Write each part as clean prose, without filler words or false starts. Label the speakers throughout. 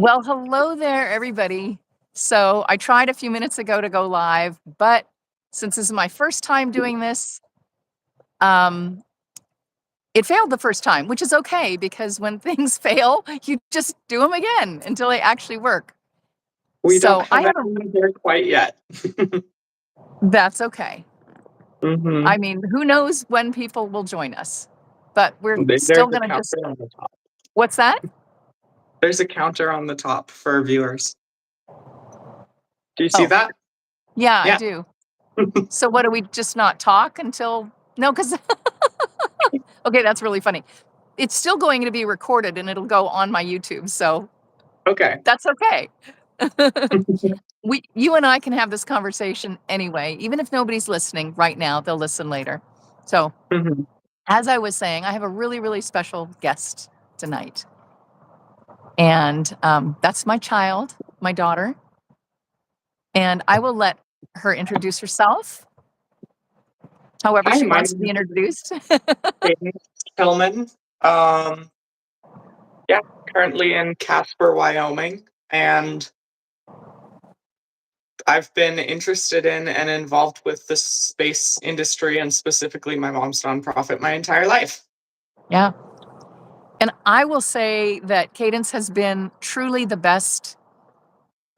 Speaker 1: Well, hello there, everybody. So I tried a few minutes ago to go live, but since this is my first time doing this, um, it failed the first time, which is okay because when things fail, you just do them again until they actually work.
Speaker 2: We don't
Speaker 1: So I
Speaker 2: have
Speaker 1: have
Speaker 2: anyone here quite yet.
Speaker 1: that's okay.
Speaker 2: Mm-hmm.
Speaker 1: I mean, who knows when people will join us, but we're still
Speaker 2: There's a
Speaker 1: going to just,
Speaker 2: counter on the top.
Speaker 1: what's that?
Speaker 2: There's a counter on the top for viewers. Do you see
Speaker 1: Oh,
Speaker 2: that?
Speaker 1: yeah, I
Speaker 2: Yeah.
Speaker 1: do. So what do we just not talk until, no, because, okay, that's really funny. It's still going to be recorded and it'll go on my YouTube, so
Speaker 2: Okay.
Speaker 1: that's okay. You and I can have this conversation anyway, even if nobody's listening right now, they'll listen later. So,
Speaker 2: Mm-hmm.
Speaker 1: as I was saying, I have a really, really special guest tonight. And that's my child, my daughter. And I will let her introduce herself, however
Speaker 2: Hi,
Speaker 1: she
Speaker 2: my
Speaker 1: wants to
Speaker 2: name
Speaker 1: be introduced.
Speaker 2: is James Tillman. Um, yeah, currently in Casper, Wyoming, and I've been interested in and involved with the space industry and specifically my mom's nonprofit my entire life.
Speaker 1: Yeah. And I will say that Cadence has been truly the best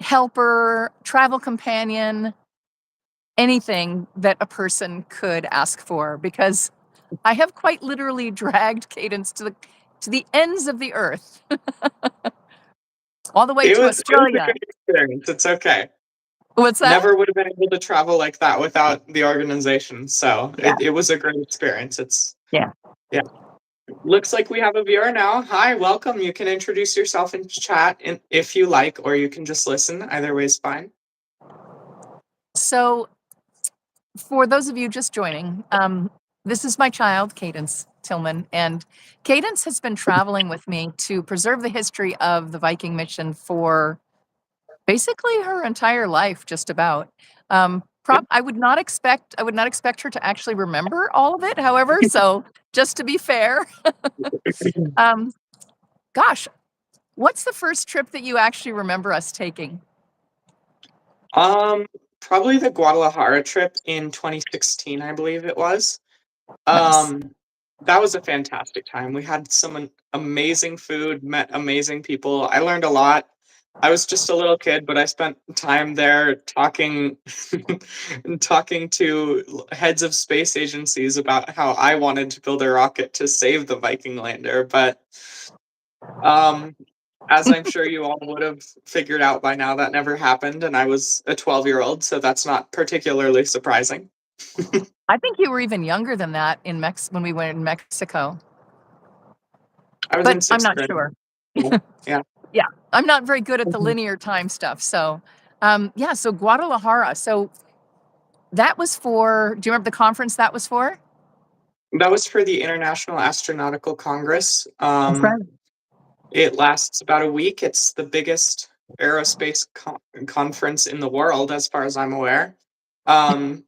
Speaker 1: helper, travel companion, anything that a person could ask for, because I have quite literally dragged Cadence to the ends of the earth, all the way to
Speaker 2: It was a
Speaker 1: Australia.
Speaker 2: good experience. It's okay.
Speaker 1: What's that?
Speaker 2: Never would have been able to travel like that without the organization. So
Speaker 1: Yeah.
Speaker 2: it was a great experience.
Speaker 1: Yeah.
Speaker 2: Yeah. Looks like we have a viewer now. Hi, welcome. You can introduce yourself in chat if you like, or you can just listen. Either way is fine.
Speaker 1: So, for those of you just joining, this is my child, Cadence Tillman, and Cadence has been traveling with me to preserve the history of the Viking mission for basically her entire life, just about. I would not expect her to actually remember all of it, however, so just to be fair, um, gosh, what's the first trip that you actually remember us taking?
Speaker 2: Um, Probably the Guadalajara trip in 2016, I believe it was.
Speaker 1: Nice.
Speaker 2: Um, that was a fantastic time. We had some amazing food, met amazing people. I learned a lot. I was just a little kid, but I spent time there talking talking to heads of space agencies about how I wanted to build a rocket to save the Viking lander. But um, as I'm sure you all would have figured out by now, that never happened, and I was a 12-year-old, so that's not particularly surprising.
Speaker 1: I think you were even younger than that when we went in Mexico,
Speaker 2: I was
Speaker 1: but
Speaker 2: in
Speaker 1: I'm
Speaker 2: sixth
Speaker 1: not
Speaker 2: grade.
Speaker 1: sure.
Speaker 2: Yeah.
Speaker 1: Yeah, I'm not very good at the
Speaker 2: Mhm.
Speaker 1: linear time stuff, so, yeah, so Guadalajara, so that was for do you remember the conference that was for?
Speaker 2: That was for the International Astronautical Congress.
Speaker 1: That's right.
Speaker 2: It lasts about a week. It's the biggest aerospace conference in the world, as far as I'm aware. Um,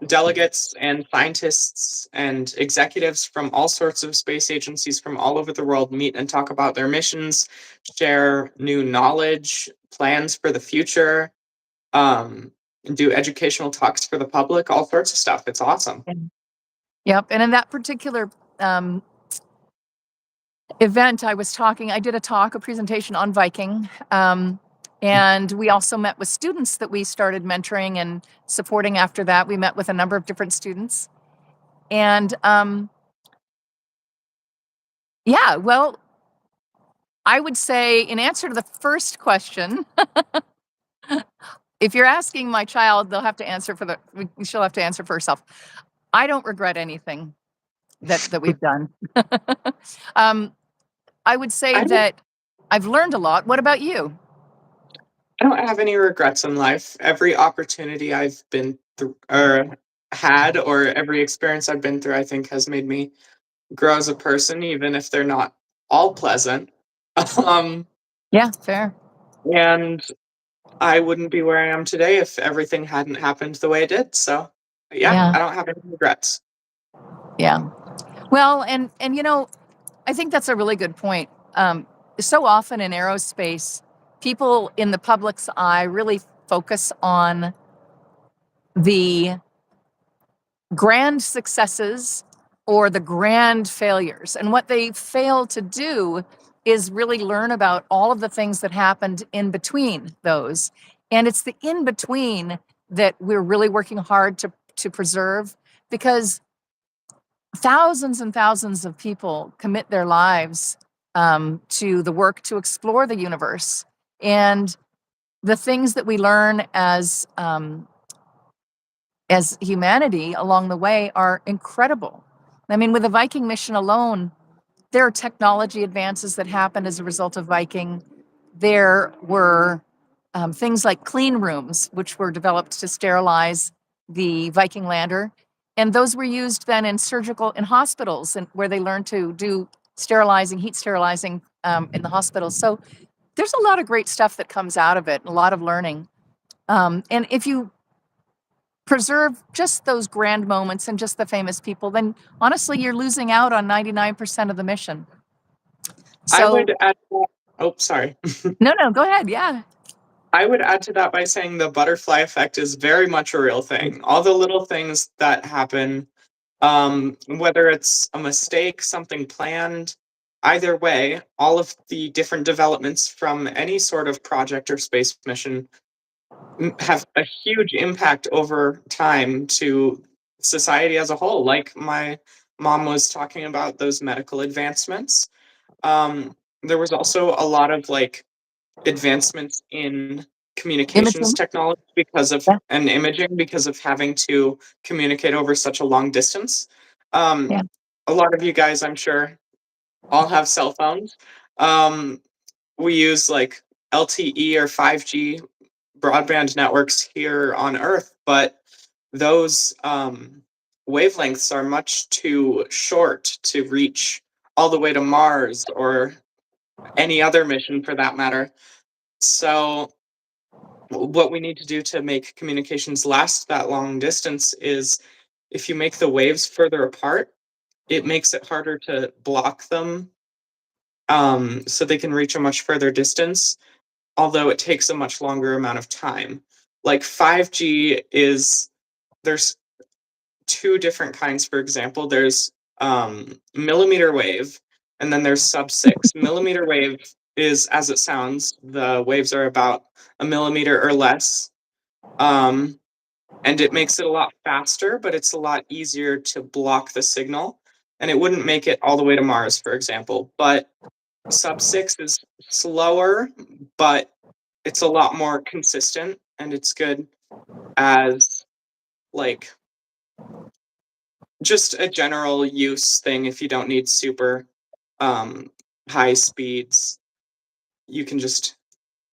Speaker 2: Delegates and scientists and executives from all sorts of space agencies from all over the world meet and talk about their missions, share new knowledge, plans for the future, um, do educational talks for the public, all sorts of stuff. It's awesome.
Speaker 1: Yep, and in that particular, um, event, I did a presentation on Viking, and we also met with students that we started mentoring and supporting after that. We met with a number of different students, and, yeah, well, I would say in answer to the first question, if you're asking my child, she'll have to answer for herself. I don't regret anything that we've done. Um, I would say
Speaker 2: I don't,
Speaker 1: that I've learned a lot. What about you?
Speaker 2: I don't have any regrets in life. Every opportunity I've been through or had, or every experience I've been through, I think has made me grow as a person, even if they're not all pleasant. Um,
Speaker 1: Yeah, fair.
Speaker 2: and I wouldn't be where I am today if everything hadn't happened the way it did. So, yeah,
Speaker 1: Yeah,
Speaker 2: I don't have any regrets.
Speaker 1: yeah. Well, and I think that's a really good point. So often in aerospace, people in the public's eye really focus on the grand successes or the grand failures. And what they fail to do is really learn about all of the things that happened in between those. And it's the in between that we're really working hard to preserve, because thousands and thousands of people commit their lives to the work to explore the universe. And the things that we learn as humanity along the way are incredible. I mean, with the Viking mission alone, there are technology advances that happened as a result of Viking. There were things like clean rooms, which were developed to sterilize the Viking lander. And those were used then in hospitals, and where they learned to do sterilizing, heat sterilizing in the hospitals. So there's a lot of great stuff that comes out of it, a lot of learning. And if you preserve just those grand moments and just the famous people, then honestly, you're losing out on 99% of the mission.
Speaker 2: I
Speaker 1: So,
Speaker 2: would add oh, sorry.
Speaker 1: no, no, go ahead. Yeah.
Speaker 2: I would add to that by saying the butterfly effect is very much a real thing. All the little things that happen, whether it's a mistake, something planned, either way, all of the different developments from any sort of project or space mission have a huge impact over time to society as a whole. Like my mom was talking about those medical advancements. There was also a lot of like advancements in communications
Speaker 1: Imaging.
Speaker 2: technology because of
Speaker 1: Yeah.
Speaker 2: and imaging because of having to communicate over such a long distance. Um,
Speaker 1: Yeah.
Speaker 2: a lot of you guys, I'm sure, all have cell phones. Um, we use like LTE or 5G broadband networks here on Earth, but those wavelengths are much too short to reach all the way to Mars or any other mission for that matter. So, what we need to do to make communications last that long distance is if you make the waves further apart, it makes it harder to block them so they can reach a much further distance, although it takes a much longer amount of time. Like 5G is, there's two different kinds, for example. There's millimeter wave, and then there's sub-6. Millimeter wave is, as it sounds, the waves are about a millimeter or less. Um, and it makes it a lot faster, but it's a lot easier to block the signal. And it wouldn't make it all the way to Mars, for example. But sub-6 is slower, but it's a lot more consistent, and it's good as like just a general use thing. If you don't need super um, high speeds, you can just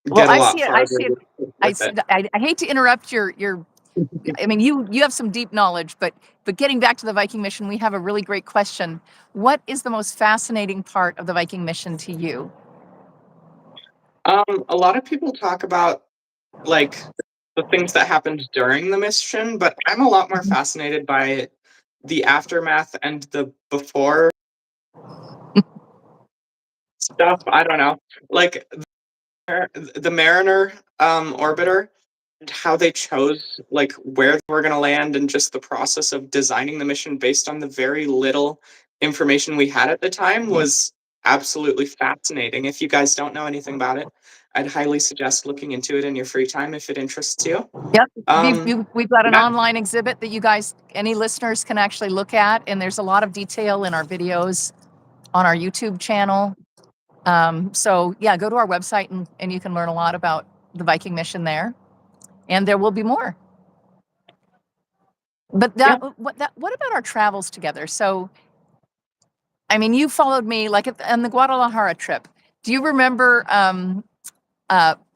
Speaker 1: Well,
Speaker 2: get a
Speaker 1: I
Speaker 2: lot
Speaker 1: see it. I
Speaker 2: farther
Speaker 1: see it.
Speaker 2: with it.
Speaker 1: I hate to interrupt your. I mean, you have some deep knowledge, but getting back to the Viking mission, we have a really great question. What is the most fascinating part of the Viking mission to you?
Speaker 2: A lot of people talk about like the things that happened during the mission, but I'm a lot more fascinated by the aftermath and the before stuff. I don't know, like the Mariner orbiter and how they chose like where they were going to land and just the process of designing the mission based on the very little information we had at the time was absolutely fascinating. If you guys don't know anything about it, I'd highly suggest looking into it in your free time if it interests you.
Speaker 1: Yep.
Speaker 2: Um,
Speaker 1: We've got an
Speaker 2: yeah,
Speaker 1: online exhibit that you guys, any listeners, can actually look at, and there's a lot of detail in our videos on our YouTube channel. So yeah, go to our website and you can learn a lot about the Viking mission there, and there will be more. But
Speaker 2: yeah.
Speaker 1: what about our travels together? So I mean, you followed me like on the Guadalajara trip. Do you remember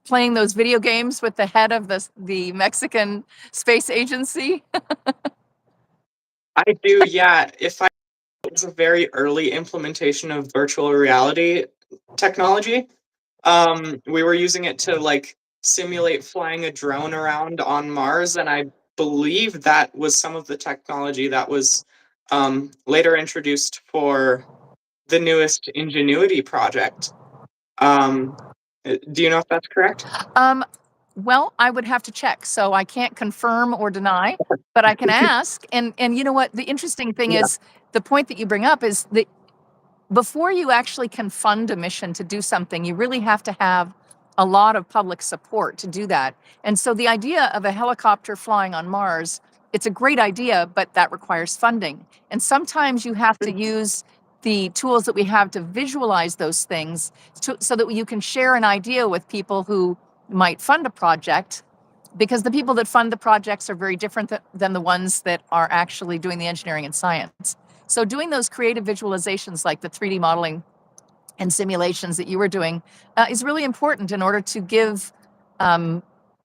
Speaker 1: playing those video games with the head of the Mexican space agency?
Speaker 2: I do. Yeah, if I it was a very early implementation of virtual reality technology. We were using it to like simulate flying a drone around on Mars, and I believe that was some of the technology that was later introduced for the newest Ingenuity project. Um, Do you know if that's correct?
Speaker 1: Um, well, I would have to check, so I can't confirm or deny, but I can ask. And you know what? The interesting thing
Speaker 2: Yeah.
Speaker 1: is the point that you bring up is that before you actually can fund a mission to do something, you really have to have a lot of public support to do that. And so the idea of a helicopter flying on Mars, it's a great idea, but that requires funding. And sometimes you have to use the tools that we have to visualize those things so that you can share an idea with people who might fund a project, because the people that fund the projects are very different than the ones that are actually doing the engineering and science. So doing those creative visualizations like the 3D modeling and simulations that you were doing is really important in order to give um,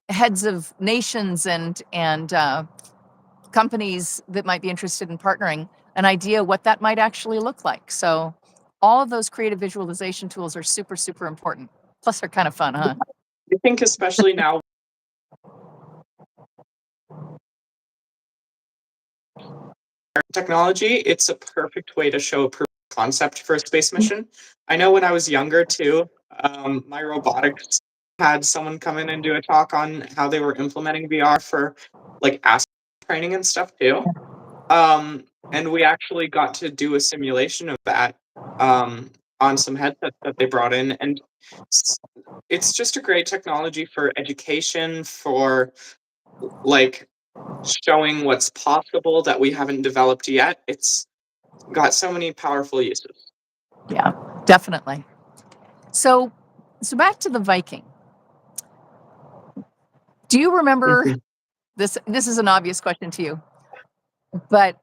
Speaker 1: heads of nations and companies that might be interested in partnering an idea what that might actually look like. So all of those creative visualization tools are super, super important. Plus they're kind of fun, huh?
Speaker 2: I think especially now technology, it's a perfect way to show a proof of concept for a space mission. I know when I was younger too, my robotics had someone come in and do a talk on how they were implementing VR for like astronaut training and stuff too. And we actually got to do a simulation of that on some headsets that they brought in, and s- it's just a great technology for education, for like showing what's possible that we haven't developed yet. It's got so many powerful uses.
Speaker 1: Yeah, definitely. So, so back to the Viking. Do you remember
Speaker 2: Mhm.
Speaker 1: this? This is an obvious question to you, but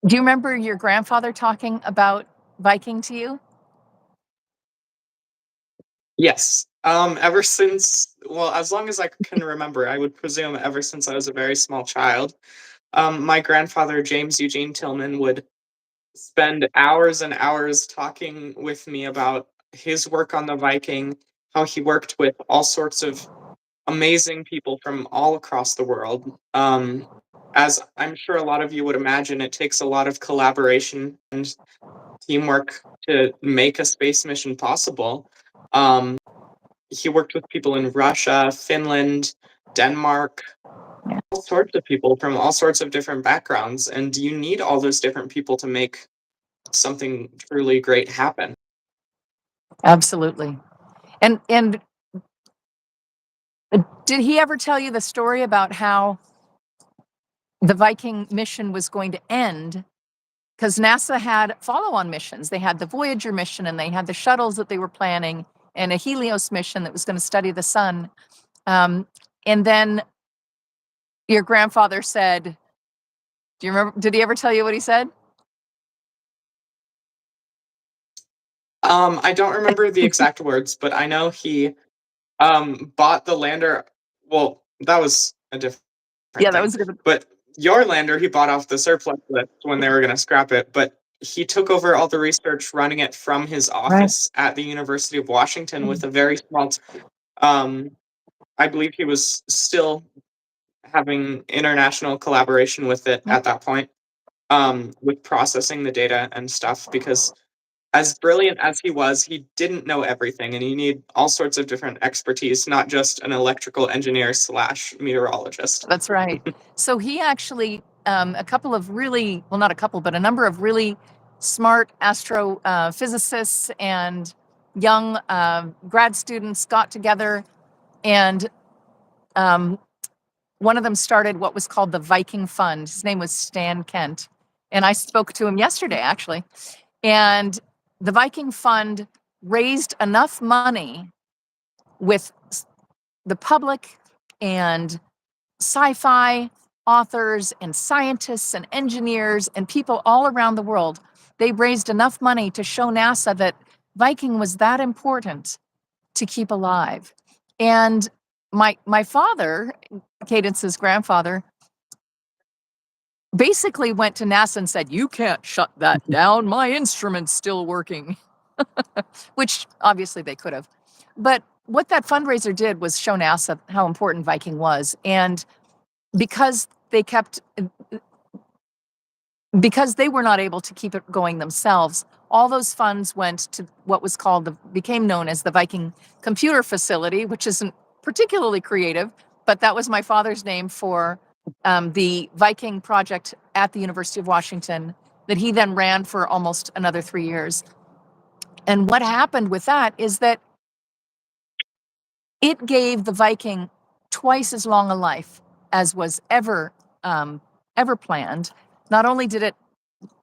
Speaker 1: do you remember your grandfather talking about Viking to you?
Speaker 2: Yes. Ever since, well, as long as I can remember, I would presume ever since I was a very small child, my grandfather, James Eugene Tillman, would spend hours and hours talking with me about his work on the Viking, how he worked with all sorts of amazing people from all across the world. As I'm sure a lot of you would imagine, it takes a lot of collaboration and teamwork to make a space mission possible. Um, he worked with people in Russia, Finland, Denmark,
Speaker 1: Yeah,
Speaker 2: all sorts of people from all sorts of different backgrounds, and you need all those different people to make something truly great happen.
Speaker 1: absolutely. And did he ever tell you the story about how the Viking mission was going to end? Because NASA had follow-on missions. They had the Voyager mission, and they had the shuttles that they were planning, and a Helios mission that was going to study the sun. Um, and then your grandfather said, "Do you remember? Did he ever tell you what he said?"
Speaker 2: I don't remember the exact words, but I know he bought the lander. Well, that was a different
Speaker 1: Yeah, that
Speaker 2: thing.
Speaker 1: was a different.
Speaker 2: But your lander, he bought off the surplus list when they were going to scrap it. But he took over all the research, running it from his
Speaker 1: Right.
Speaker 2: office at the University of Washington with a very small. Um, I believe he was still having international collaboration with it
Speaker 1: Yeah,
Speaker 2: at that point, with processing the data and stuff, because as brilliant as he was, he didn't know everything, and you need all sorts of different expertise, not just an electrical engineer slash meteorologist.
Speaker 1: that's right. So he actually, a couple of really, well, not a couple, but a number of really smart astrophysicists and young grad students got together, and um, one of them started what was called the Viking Fund. His name was Stan Kent. And I spoke to him yesterday, actually. And the Viking Fund raised enough money with the public and sci fi authors and scientists and engineers and people all around the world. They raised enough money to show NASA that Viking was that important to keep alive. And my father, Cadence's grandfather, basically went to NASA and said, "You can't shut that down. My instrument's still working," which obviously they could have. But what that fundraiser did was show NASA how important Viking was. And because they kept, because they were not able to keep it going themselves, all those funds went to what was called became known as the Viking Computer Facility, which isn't particularly creative, but that was my father's name for the Viking project at the University of Washington that he then ran for almost another 3 years. And what happened with that is that it gave the Viking twice as long a life as was ever planned. Not only did it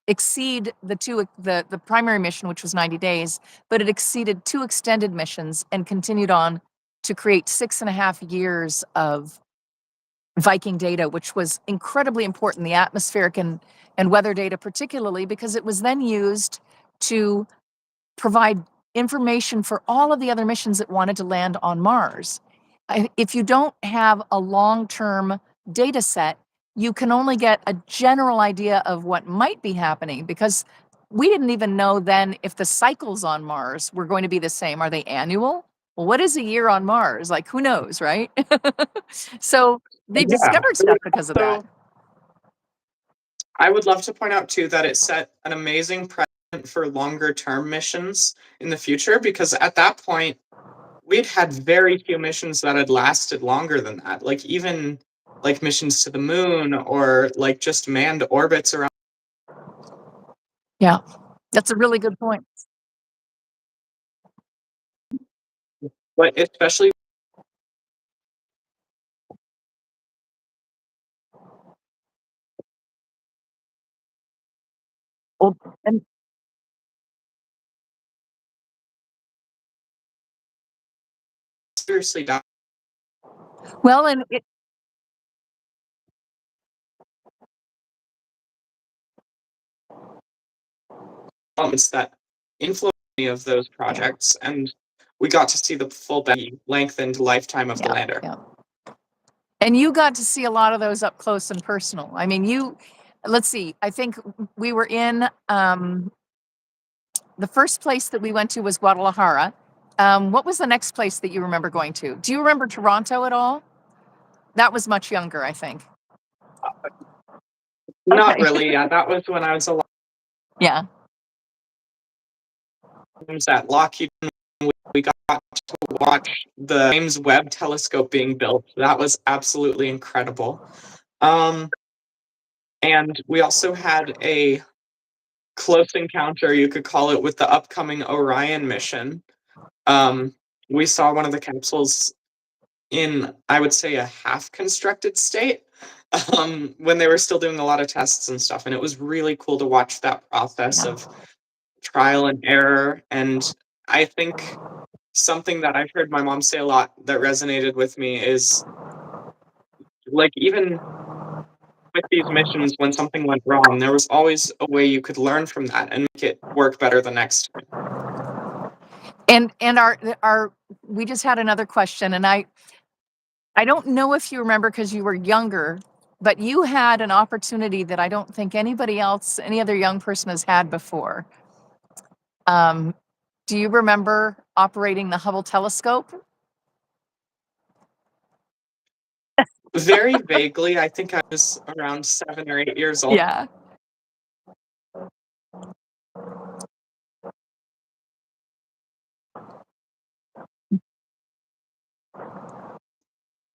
Speaker 1: exceed the primary mission, which was 90 days, but it exceeded 2 extended missions and continued on to create 6.5 years of Viking data, which was incredibly important, the atmospheric and weather data particularly, because it was then used to provide information for all of the other missions that wanted to land on Mars. If you don't have a long-term data set, you can only get a general idea of what might be happening, because we didn't even know then if the cycles on Mars were going to be the same. Are they annual? Well, what is a year on Mars? Like, who knows, right? So they
Speaker 2: Yeah.
Speaker 1: discovered stuff because of that.
Speaker 2: So I would love to point out too that it set an amazing precedent for longer term missions in the future, because at that point we'd had very few missions that had lasted longer than that. Like even like missions to the moon or like just manned orbits around.
Speaker 1: Yeah, that's a really good point.
Speaker 2: But especially
Speaker 1: Well, and
Speaker 2: seriously
Speaker 1: well, and it,
Speaker 2: developments that influenced many of those projects, and we got to see the full lengthened lifetime of the
Speaker 1: yeah,
Speaker 2: lander.
Speaker 1: yeah. And you got to see a lot of those up close and personal. I mean, let's see, I think we were in, the first place that we went to was Guadalajara. What was the next place that you remember going to? Do you remember Toronto at all? That was much younger, I think.
Speaker 2: Not
Speaker 1: Okay.
Speaker 2: really. Yeah, that was when I was a lot
Speaker 1: Yeah.
Speaker 2: of times at Lockheed. We got to watch the James Webb telescope being built. That was absolutely incredible. Um, and we also had a close encounter, you could call it, with the upcoming Orion mission. Um, we saw one of the capsules in, I would say, a half constructed state when they were still doing a lot of tests and stuff. And it was really cool to watch that process
Speaker 1: Yeah.
Speaker 2: of trial and error. And I think something that I've heard my mom say a lot that resonated with me is like, even with these missions, when something went wrong, there was always a way you could learn from that and make it work better the next time.
Speaker 1: And our we just had another question, and I don't know if you remember because you were younger, but you had an opportunity that I don't think anybody else, any other young person has had before. Um, do you remember operating the Hubble telescope?
Speaker 2: Very vaguely, I think I was around 7 or 8 years old.
Speaker 1: Yeah.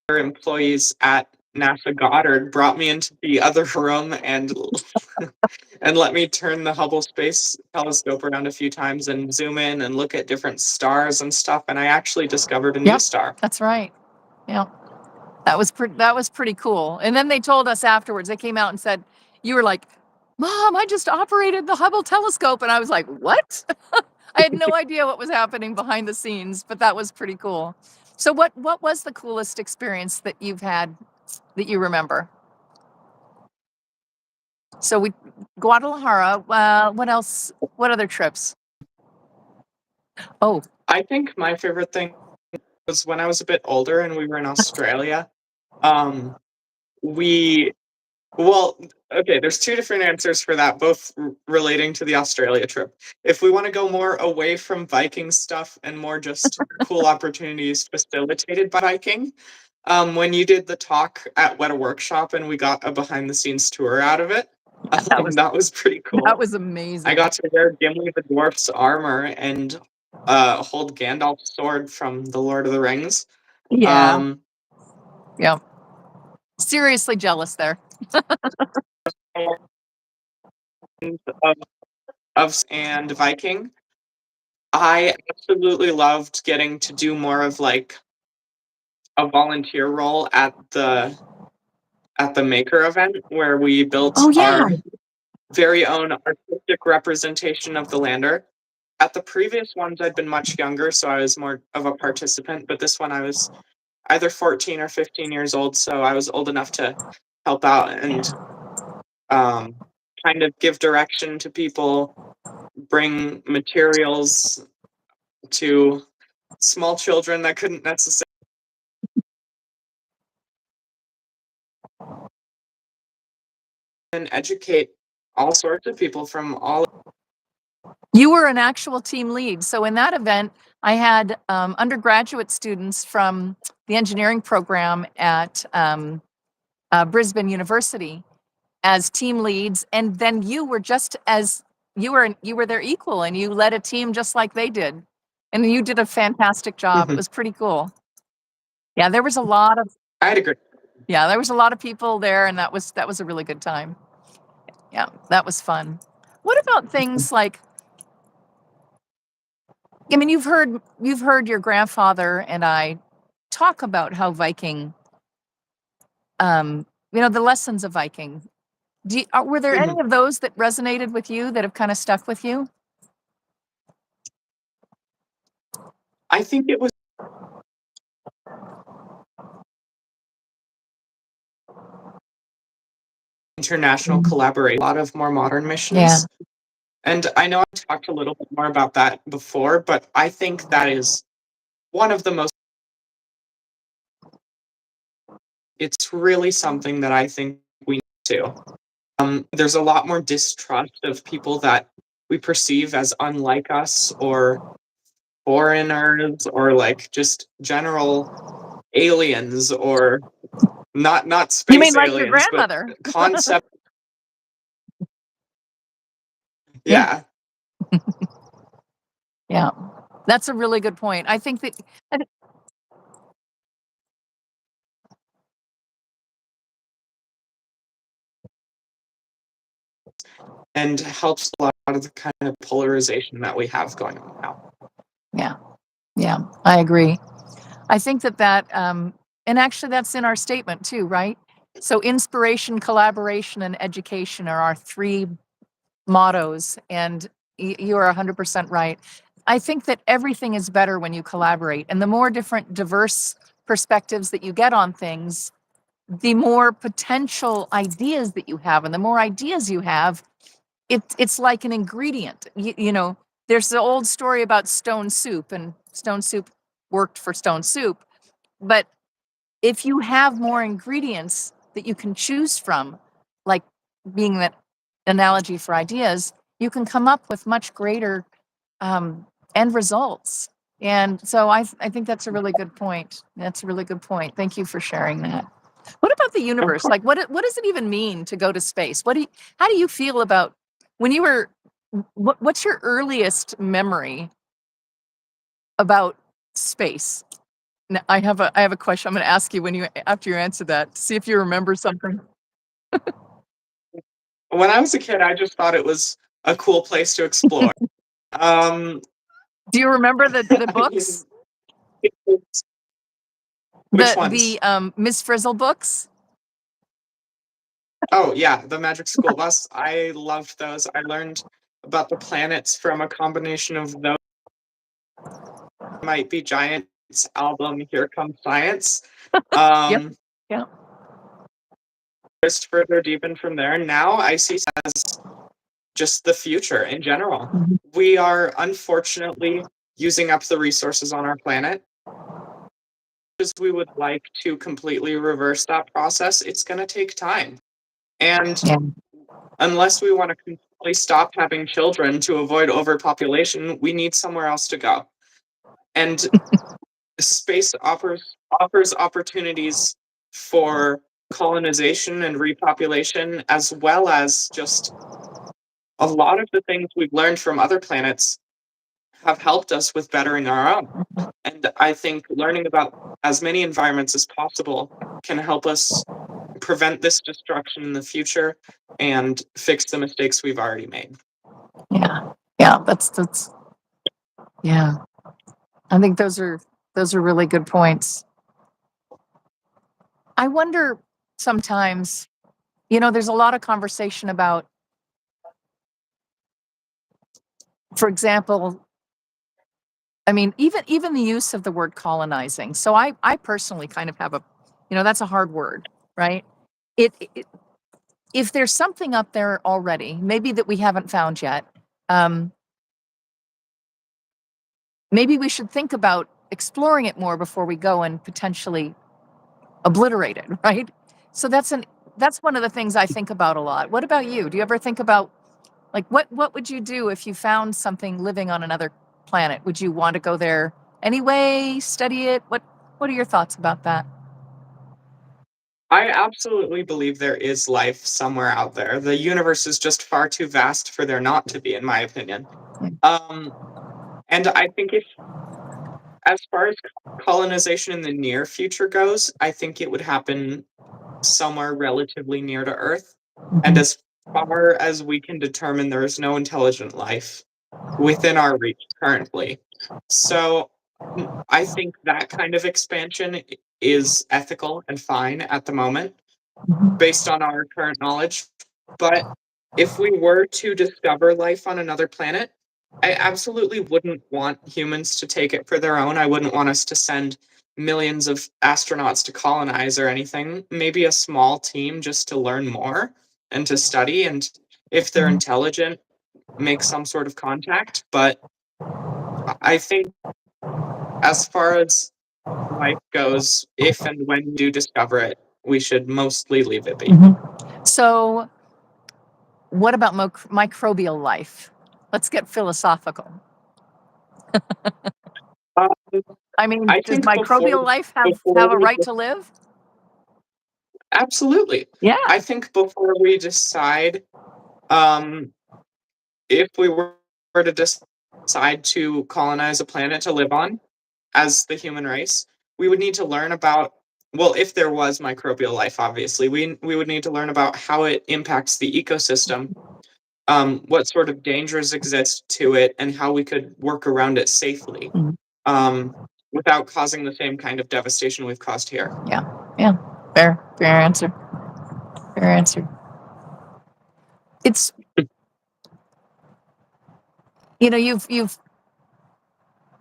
Speaker 2: Employees at NASA Goddard brought me into the other room and and let me turn the Hubble Space Telescope around a few times and zoom in and look at different stars and stuff. And I actually discovered a new
Speaker 1: Yep,
Speaker 2: star.
Speaker 1: that's right. Yeah. That was pretty cool. And then they told us afterwards, they came out and said, you were like, Mom, I just operated the Hubble telescope. And I was like, what? I had no idea what was happening behind the scenes, but that was pretty cool. So what was the coolest experience that you've had that you remember? So we Guadalajara, what else? What other trips? Oh,
Speaker 2: I think my favorite thing was when I was a bit older and we were in Australia. Um, we Well, okay, there's two different answers for that, both relating to the Australia trip. If we want to go more away from Viking stuff and more just cool opportunities facilitated by Viking, when you did the talk at Weta Workshop and we got a behind the scenes tour out of it,
Speaker 1: That was
Speaker 2: That was pretty
Speaker 1: that
Speaker 2: cool.
Speaker 1: was
Speaker 2: I
Speaker 1: amazing.
Speaker 2: got to wear Gimli the dwarf's armor and hold Gandalf's sword from the Lord of the Rings.
Speaker 1: Yeah.
Speaker 2: Um,
Speaker 1: Yeah. Seriously jealous there.
Speaker 2: and and Viking. I absolutely loved getting to do more of like a volunteer role at the Maker event where we built
Speaker 1: Oh yeah.
Speaker 2: our very own artistic representation of the lander. At the previous ones, I'd been much younger, so I was more of a participant. But this one, I was either 14 or 15 years old, so I was old enough to help out and um, kind of give direction to people, bring materials to small children that couldn't necessarily and educate all sorts of people from all.
Speaker 1: You were an actual team lead. So in that event, I had undergraduate students from the engineering program at Brisbane University as team leads, and then you were just as you were their equal, and you led a team just like they did, and you did a fantastic job. It
Speaker 2: Mhm.
Speaker 1: was pretty cool. Yeah, there was a lot of
Speaker 2: I had a great.
Speaker 1: yeah, there was a lot of people there, and that was a really good time. Yeah, that was fun. What about things like I mean, you've heard your grandfather and I talk about how Viking, the lessons of Viking. Were there any
Speaker 2: Mhm.
Speaker 1: of those that resonated with you that have kind of stuck with you?
Speaker 2: I think it was international
Speaker 1: Mhm.
Speaker 2: collaboration, a lot of more modern
Speaker 1: Yeah.
Speaker 2: missions. And I know I talked a little bit more about that before, but I think that is one of the most, it's really something that I think we need to. There's a lot more distrust of people that we perceive as unlike us or foreigners or like just general aliens or not
Speaker 1: You mean
Speaker 2: space
Speaker 1: like your
Speaker 2: aliens, but
Speaker 1: grandmother?
Speaker 2: concept.
Speaker 1: Yeah.
Speaker 2: Yeah,
Speaker 1: Yeah. That's a really good point. I think that I thi
Speaker 2: and helps a lot of the kind of polarization that we have going on now.
Speaker 1: yeah. Yeah, I agree. I think and actually that's in our statement too, right? So inspiration, collaboration, and education are our three mottos, and you are 100% right. I think that everything is better when you collaborate, and the more different, diverse perspectives that you get on things, the more potential ideas that you have, and the more ideas you have, it's like an ingredient. There's the old story about stone soup, and stone soup worked for stone soup, but if you have more ingredients that you can choose from, like being that analogy for ideas, you can come up with much greater um, end results. And so I think that's a really good point. That's a really good point. Thank you for sharing that. What about the
Speaker 2: Of
Speaker 1: universe?
Speaker 2: course.
Speaker 1: Like, what does it even mean to go to space? How do you feel about when you were? What's your earliest memory about space? I have a question I'm gonna ask you when you after you answer that, see if you remember something.
Speaker 2: When I was a kid, I just thought it was a cool place to explore. Um,
Speaker 1: Do you remember the
Speaker 2: I mean,
Speaker 1: books?
Speaker 2: which
Speaker 1: The,
Speaker 2: ones?
Speaker 1: Miss Frizzle books?
Speaker 2: Oh yeah, the Magic School Bus. I loved those. I learned about the planets from a combination of those. Might Be Giants album. Here Comes Science.
Speaker 1: Yep,
Speaker 2: Um,
Speaker 1: yeah.
Speaker 2: just further deepen from there. Now I see as just the future in general.
Speaker 1: Mhm.
Speaker 2: We are unfortunately using up the resources on our planet. As we would like to completely reverse that process, it's going to take time. And
Speaker 1: Yeah.
Speaker 2: unless we want to completely stop having children to avoid overpopulation, we need somewhere else to go. And space offers opportunities for colonization and repopulation, as well as just a lot of the things we've learned from other planets have helped us with bettering our own. And I think learning about as many environments as possible can help us prevent this destruction in the future and fix the mistakes we've already made.
Speaker 1: Yeah. Yeah, that's yeah. I think those are really good points. I wonder sometimes, there's a lot of conversation about, for example, I mean, even the use of the word colonizing. So I personally kind of have that's a hard word, right? It if there's something up there already, maybe that we haven't found yet, um, maybe we should think about exploring it more before we go and potentially obliterate it, right? So that's one of the things I think about a lot. What about you? Do you ever think about, like, what would you do if you found something living on another planet? Would you want to go there anyway, study it? What are your thoughts about that?
Speaker 2: I absolutely believe there is life somewhere out there. The universe is just far too vast for there not to be, in my opinion. Um, and I think if, as far as colonization in the near future goes, I think it would happen somewhere relatively near to Earth. And
Speaker 1: Mhm.
Speaker 2: as far as we can determine, there is no intelligent life within our reach currently. So I think that kind of expansion is ethical and fine at the moment
Speaker 1: Mhm.
Speaker 2: based on our current knowledge. But if we were to discover life on another planet, I absolutely wouldn't want humans to take it for their own. I wouldn't want us to send millions of astronauts to colonize or anything. Maybe a small team just to learn more and to study. And if they're
Speaker 1: Mhm.
Speaker 2: intelligent, make some sort of contact. But I think as far as life goes, if and when we do discover it, we should mostly leave it be.
Speaker 1: Mhm. So, what about microbial life? Let's get philosophical.
Speaker 2: Um,
Speaker 1: I mean,
Speaker 2: I
Speaker 1: does
Speaker 2: think
Speaker 1: microbial life
Speaker 2: before
Speaker 1: have a
Speaker 2: we
Speaker 1: right to live?
Speaker 2: absolutely.
Speaker 1: Yeah.
Speaker 2: I think before we decide, um, if we were to decide to colonize a planet to live on as the human race, we would need to learn about, well, if there was microbial life, obviously, we would need to learn about how it impacts the ecosystem, what sort of dangers exist to it, and how we could work around it safely,
Speaker 1: Mhm.
Speaker 2: um, without causing the same kind of devastation we've caused here.
Speaker 1: Yeah. Yeah. Fair answer. Fair answer. It's you've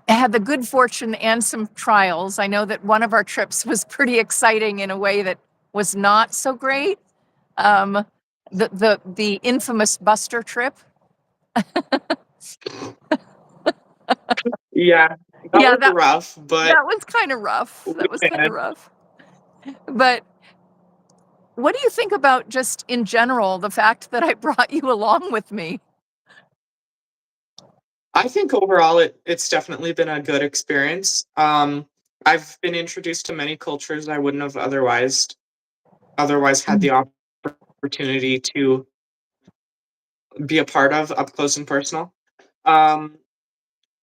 Speaker 1: had the good fortune and some trials. I know that one of our trips was pretty exciting in a way that was not so great. Um, the infamous Buster trip.
Speaker 2: Yeah, that
Speaker 1: Yeah,
Speaker 2: was
Speaker 1: that
Speaker 2: rough, but
Speaker 1: that was kind of rough.
Speaker 2: we
Speaker 1: That was kind of
Speaker 2: managed.
Speaker 1: rough. But what do you think about, just in general, the fact that I brought you along with me?
Speaker 2: I think overall it's definitely been a good experience. I've been introduced to many cultures I wouldn't have otherwise had the opportunity to be a part of up close and personal. Um,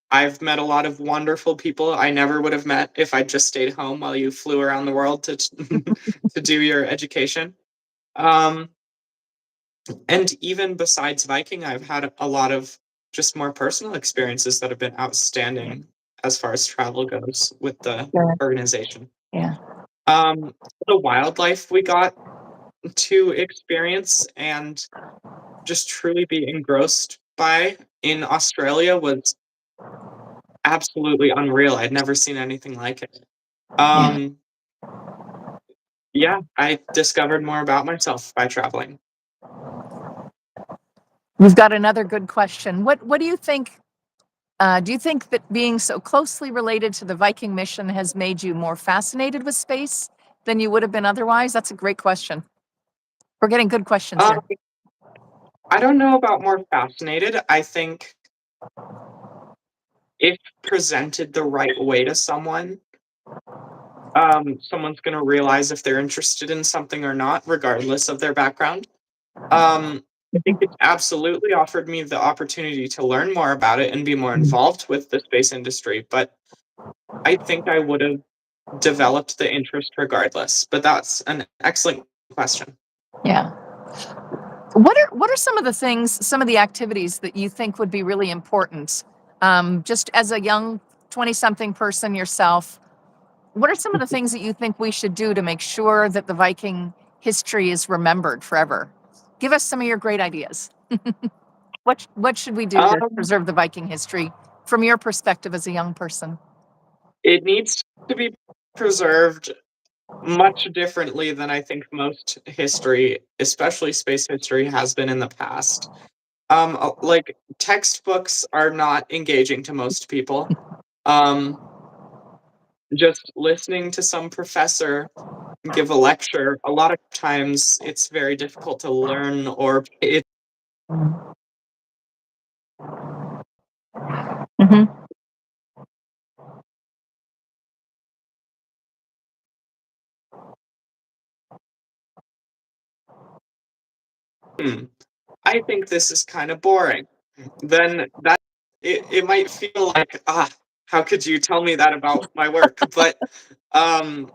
Speaker 2: I've met a lot of wonderful people I never would have met if I just stayed home while you flew around the world to to do your education. Um, and even besides Viking, I've had a lot of just more personal experiences that have been outstanding as far as travel goes with the
Speaker 1: Yeah.
Speaker 2: organization.
Speaker 1: Yeah.
Speaker 2: Um, the wildlife we got to experience and just truly be engrossed by in Australia was absolutely unreal. I'd never seen anything like it.
Speaker 1: Yeah.
Speaker 2: Um, yeah, I discovered more about myself by traveling.
Speaker 1: We've got another good question. What do you think? Do you think that being so closely related to the Viking mission has made you more fascinated with space than you would have been otherwise? That's a great question. We're getting good questions
Speaker 2: Um,
Speaker 1: here.
Speaker 2: I don't know about more fascinated. I think if presented the right way to someone, someone's going to realize if they're interested in something or not, regardless of their background. I think it's absolutely offered me the opportunity to learn more about it and be more involved with the space industry, but I think I would have developed the interest regardless. But that's an excellent question.
Speaker 1: Yeah. What are some of the things, some of the activities that you think would be really important? Just as a young 20-something person yourself, what are some of the things that you think we should do to make sure that the Viking history is remembered forever? Give us some of your great ideas. What should we do to
Speaker 2: Um,
Speaker 1: preserve the Viking history from your perspective as a young person?
Speaker 2: it needs to be preserved much differently than I think most history, especially space history, has been in the past. Like textbooks are not engaging to most people. Um, just listening to some professor give a lecture, a lot of times it's very difficult to learn or it.
Speaker 1: Mhm.
Speaker 2: Hmm, I think this is kind of boring. Then it might feel like, how could you tell me that about my work? But um,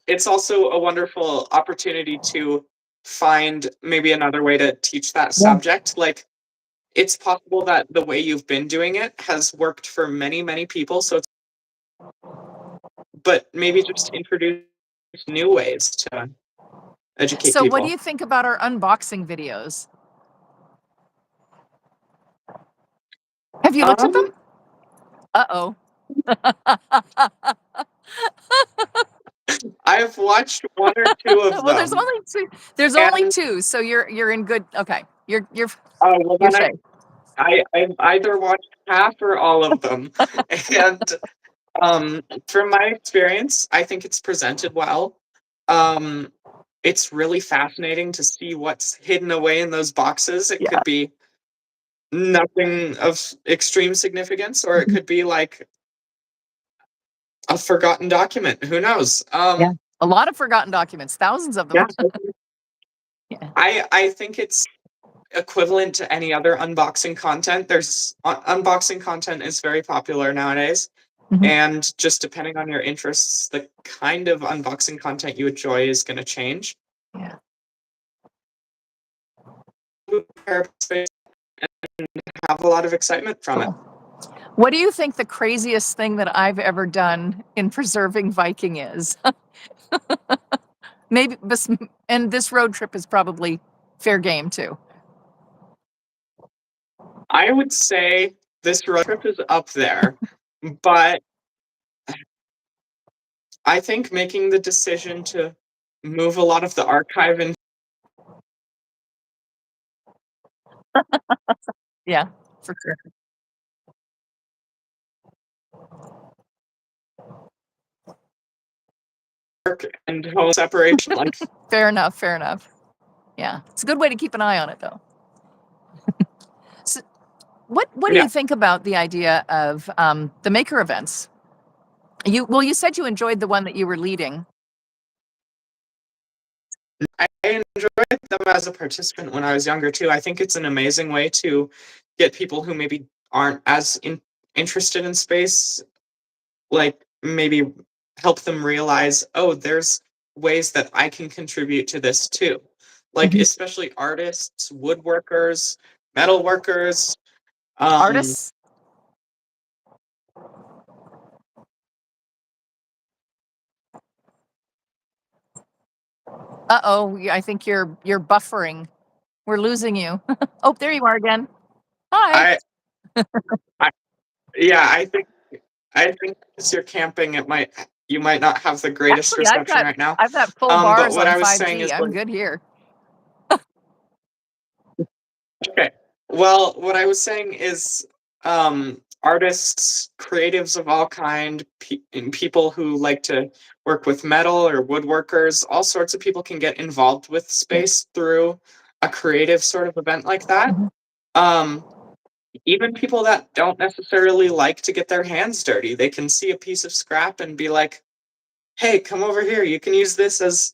Speaker 2: it's also a wonderful opportunity to find maybe another way to teach that
Speaker 1: Yeah.
Speaker 2: subject. Like it's possible that the way you've been doing it has worked for many, many people. So, but maybe just introduce new ways to educate
Speaker 1: So, what do
Speaker 2: people.
Speaker 1: you think about our unboxing videos? Have you looked at them?
Speaker 2: Um,
Speaker 1: Uh-oh.
Speaker 2: I've watched one or two of
Speaker 1: Well, there's
Speaker 2: them,
Speaker 1: only two. There's only
Speaker 2: and
Speaker 1: two, so you're in good. Okay,
Speaker 2: well,
Speaker 1: you're
Speaker 2: then
Speaker 1: safe.
Speaker 2: I've either watched half or all of them, and from my experience, I think it's presented well. Um, it's really fascinating to see what's hidden away in those boxes. It
Speaker 1: Yeah.
Speaker 2: could be nothing of extreme significance, or it
Speaker 1: Mhm.
Speaker 2: could be like a forgotten document. Who knows?
Speaker 1: Yeah. A lot of forgotten documents, thousands of them.
Speaker 2: Yeah,
Speaker 1: Yeah.
Speaker 2: I think it's equivalent to any other unboxing content. Unboxing content is very popular nowadays.
Speaker 1: Mhm.
Speaker 2: And just depending on your interests, the kind of unboxing content you enjoy is going to change.
Speaker 1: Yeah.
Speaker 2: Space have a lot of excitement from it.
Speaker 1: Cool. What do you think the craziest thing that I've ever done in preserving Viking is? Maybe this, and this road trip is probably fair game too.
Speaker 2: I would say this road trip is up there, but I think making the decision to move a lot of the archive and
Speaker 1: Yeah, for sure.
Speaker 2: work and home separation, like
Speaker 1: Fair enough. Fair enough. Yeah, it's a good way to keep an eye on it, though. So, what do
Speaker 2: yeah,
Speaker 1: you think about the idea of the maker events? You said you enjoyed the one that you were leading.
Speaker 2: I enjoyed them as a participant when I was younger too. I think it's an amazing way to get people who maybe aren't as interested in space, like maybe help them realize, oh, there's ways that I can contribute to this too. Like
Speaker 1: Mhm.
Speaker 2: especially artists, woodworkers, metal workers. Um,
Speaker 1: Artists. Uh-oh, I think you're buffering. We're losing you. Oh, there you are again. Hi.
Speaker 2: I, I yeah, I think as you're camping, you might not have the greatest
Speaker 1: Actually,
Speaker 2: reception right now.
Speaker 1: I've got full
Speaker 2: But
Speaker 1: bars
Speaker 2: what
Speaker 1: on
Speaker 2: I was saying
Speaker 1: 5G.
Speaker 2: is
Speaker 1: I'm
Speaker 2: like,
Speaker 1: good here.
Speaker 2: okay. Well, what I was saying is, artists, creatives of all and people who like to work with metal or woodworkers, all sorts of people can get involved with
Speaker 1: Yeah.
Speaker 2: space through a creative sort of event like that.
Speaker 1: Mhm.
Speaker 2: Um, Even people that don't necessarily like to get their hands dirty, they can see a piece of scrap and be like, hey, come over here. You can use this as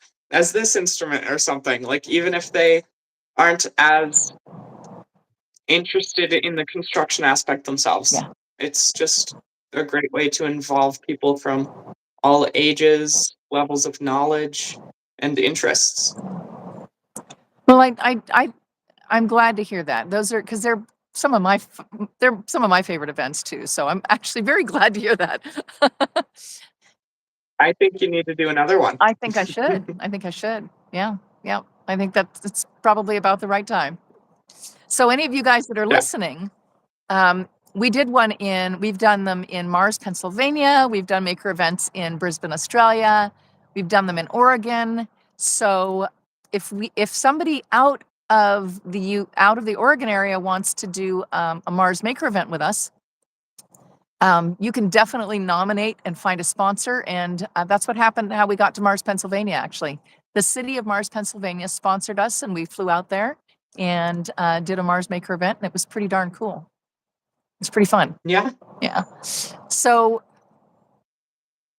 Speaker 2: this instrument or something. Like even if they aren't as interested in the construction aspect themselves.
Speaker 1: Yeah.
Speaker 2: It's just a great way to involve people from all ages, levels of knowledge, and interests.
Speaker 1: Well, I'm glad to hear that. Those are because some of my they're some of my favorite events too. So I'm actually very glad to hear that.
Speaker 2: I think you need to do another one.
Speaker 1: I think I should. I think I should. Yeah. Yeah. I think that it's probably about the right time. So any of you guys that are
Speaker 2: Yeah.
Speaker 1: listening, we did one we've done them in Mars, Pennsylvania. We've done maker events in Brisbane, Australia. We've done them in Oregon. So if somebody out of the Oregon area wants to do a Mars maker event with us, you can definitely nominate and find a sponsor. And that's what happened, how we got to Mars, Pennsylvania, actually. The city of Mars, Pennsylvania sponsored us, and we flew out there and did a Mars maker event, and it was pretty darn cool. It's pretty fun.
Speaker 2: Yeah.
Speaker 1: Yeah. So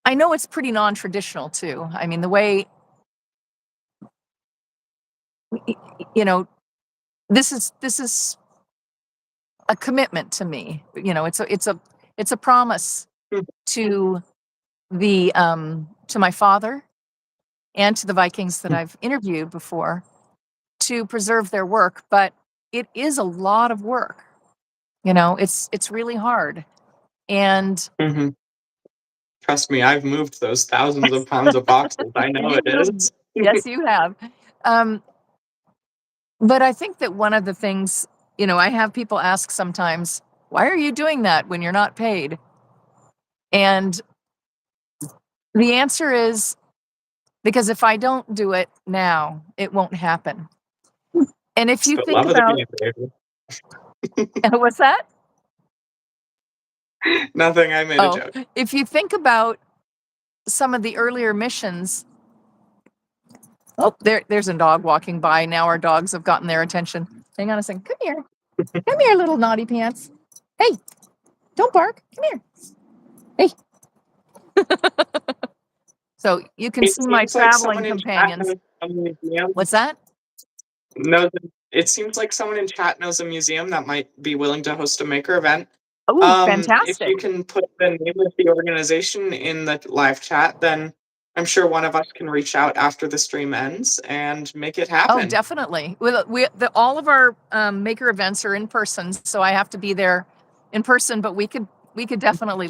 Speaker 1: I know it's pretty non-traditional too. I mean, the way, you know, this is a commitment to me. You know, it's a promise
Speaker 2: Hmm.
Speaker 1: to to my father and to the Vikings that I've interviewed before to preserve their work, but it is a lot of work. You know, it's really hard. And
Speaker 2: Mm-hmm. Trust me, I've moved those thousands of pounds of boxes. I know it
Speaker 1: you've moved.
Speaker 2: is.
Speaker 1: Yes, you have. Um, but I think that one of the things, I have people ask sometimes, why are you doing that when you're not paid? And the answer is because if I don't do it now, it won't happen. And if
Speaker 2: It's
Speaker 1: you
Speaker 2: the
Speaker 1: think
Speaker 2: love of the
Speaker 1: about
Speaker 2: game, baby.
Speaker 1: what's that?
Speaker 2: Nothing, I made a
Speaker 1: Oh,
Speaker 2: joke.
Speaker 1: if you think about some of the earlier missions, oh, there's a dog walking by. Now our dogs have gotten their attention. Hang on a second. Come here. Come here, little naughty pants. Hey, don't bark. Come here. Hey. So you can
Speaker 2: It
Speaker 1: see my
Speaker 2: seems like
Speaker 1: traveling
Speaker 2: someone in chat
Speaker 1: companions.
Speaker 2: knows a museum.
Speaker 1: What's that?
Speaker 2: Knows it seems like someone in chat knows a museum that might be willing to host a maker event.
Speaker 1: Oh,
Speaker 2: If you
Speaker 1: fantastic.
Speaker 2: can put the name of the organization in the live chat, then I'm sure one of us can reach out after the stream ends and make it
Speaker 1: Oh,
Speaker 2: happen.
Speaker 1: definitely. All of our maker events are in person, so I have to be there in person. But we could definitely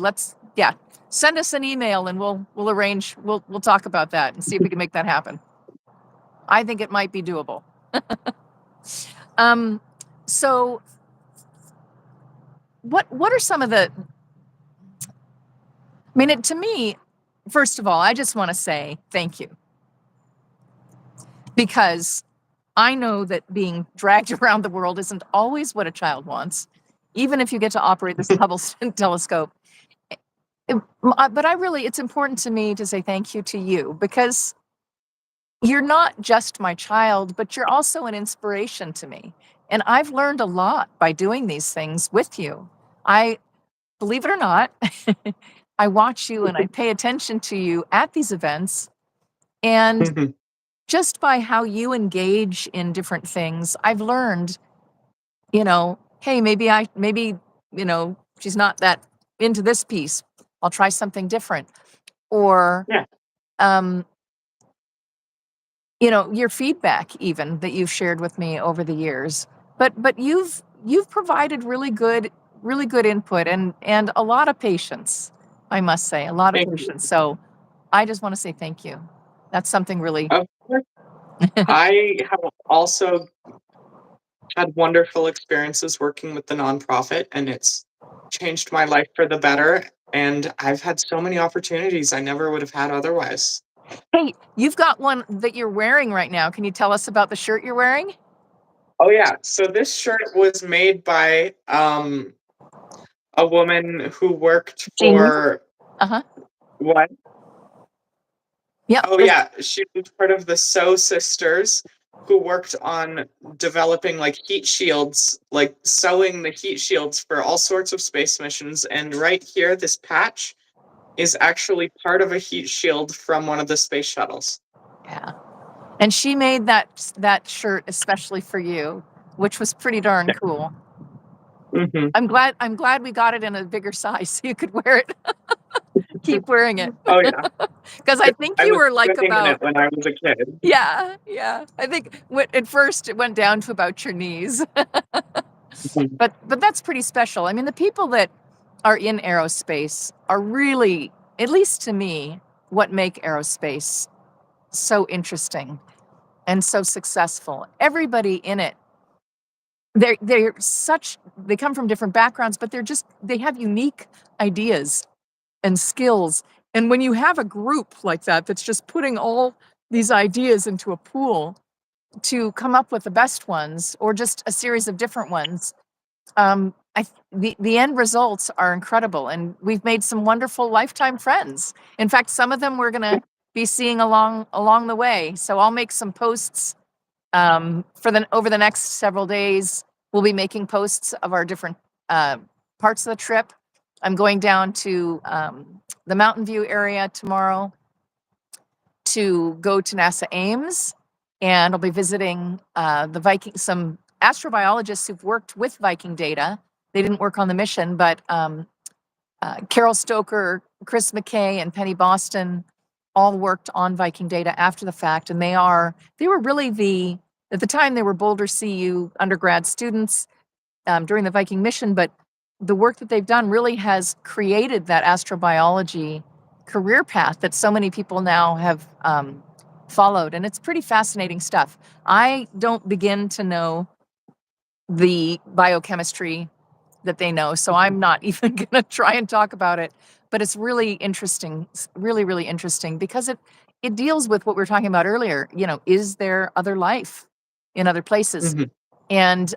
Speaker 1: send us an email and we'll arrange. We'll talk about that and see if we can make that happen. I think it might be doable. Um, so what are some of the? I mean, to me, first of all, I just want to say thank you because I know that being dragged around the world isn't always what a child wants, even if you get to operate this Hubble telescope. But it's important to me to say thank you to you because you're not just my child, but you're also an inspiration to me. And I've learned a lot by doing these things with you. I, believe it or not, I watch you and I pay attention to you at these events. And just by how you engage in different things, I've learned, hey, she's not that into this piece. I'll try something different. Or,
Speaker 2: Yeah,
Speaker 1: um, your feedback even that you've shared with me over the years. But you've provided really good input and a lot of patience, I must say, a lot of
Speaker 2: thank you.
Speaker 1: patience. So I just want to say thank you. That's something really.
Speaker 2: Of course, I have also had wonderful experiences working with the nonprofit, and it's changed my life for the better. And I've had so many opportunities I never would have had otherwise.
Speaker 1: Hey, you've got one that you're wearing right now. Can you tell us about the shirt you're wearing?
Speaker 2: Oh yeah, so this shirt was made by a woman who worked
Speaker 1: Jean.
Speaker 2: for
Speaker 1: Uh-huh.
Speaker 2: what?
Speaker 1: Yep.
Speaker 2: Oh yeah, she was part of the Sew sisters who worked on developing like heat shields, like sewing the heat shields for all sorts of space missions. And right here, this patch, is actually part of a heat shield from one of the space shuttles.
Speaker 1: Yeah. And she made that shirt especially for you, which was pretty darn
Speaker 2: Yeah.
Speaker 1: cool.
Speaker 2: Mhm.
Speaker 1: I'm glad we got it in a bigger size so you could wear it. Keep wearing it.
Speaker 2: Oh, yeah.
Speaker 1: Because I think
Speaker 2: I
Speaker 1: you
Speaker 2: was
Speaker 1: were like
Speaker 2: swimming in it
Speaker 1: about,
Speaker 2: when I was a kid.
Speaker 1: yeah, yeah. I think at first it went down to about your knees.
Speaker 2: Mhm.
Speaker 1: But that's pretty special. I mean, the people that are in aerospace are really, at least to me, what make aerospace so interesting and so successful. Everybody in it, they come from different backgrounds, but they have unique ideas and skills. And when you have a group like that that's just putting all these ideas into a pool to come up with the best ones or just a series of different ones, the end results are incredible, and we've made some wonderful lifetime friends. In fact, some of them we're going to be seeing along the way. So I'll make some posts for the over the next several days. We'll be making posts of our different uh, parts of the trip. I'm going down to the Mountain View area tomorrow to go to NASA Ames, and I'll be visiting the Viking, some astrobiologists who've worked with Viking data. They didn't work on the mission, but Carol Stoker, Chris McKay, and Penny Boston all worked on Viking data after the fact, and they were really at the time they were Boulder CU undergrad students during the Viking mission, but the work that they've done really has created that astrobiology career path that so many people now have followed. And it's pretty fascinating stuff. I don't begin to know the biochemistry that they know, so I'm not even going to try and talk about it. But it's really interesting, really, really interesting because it deals with what we were talking about earlier. Is there other life in other places?
Speaker 2: Mhm.
Speaker 1: And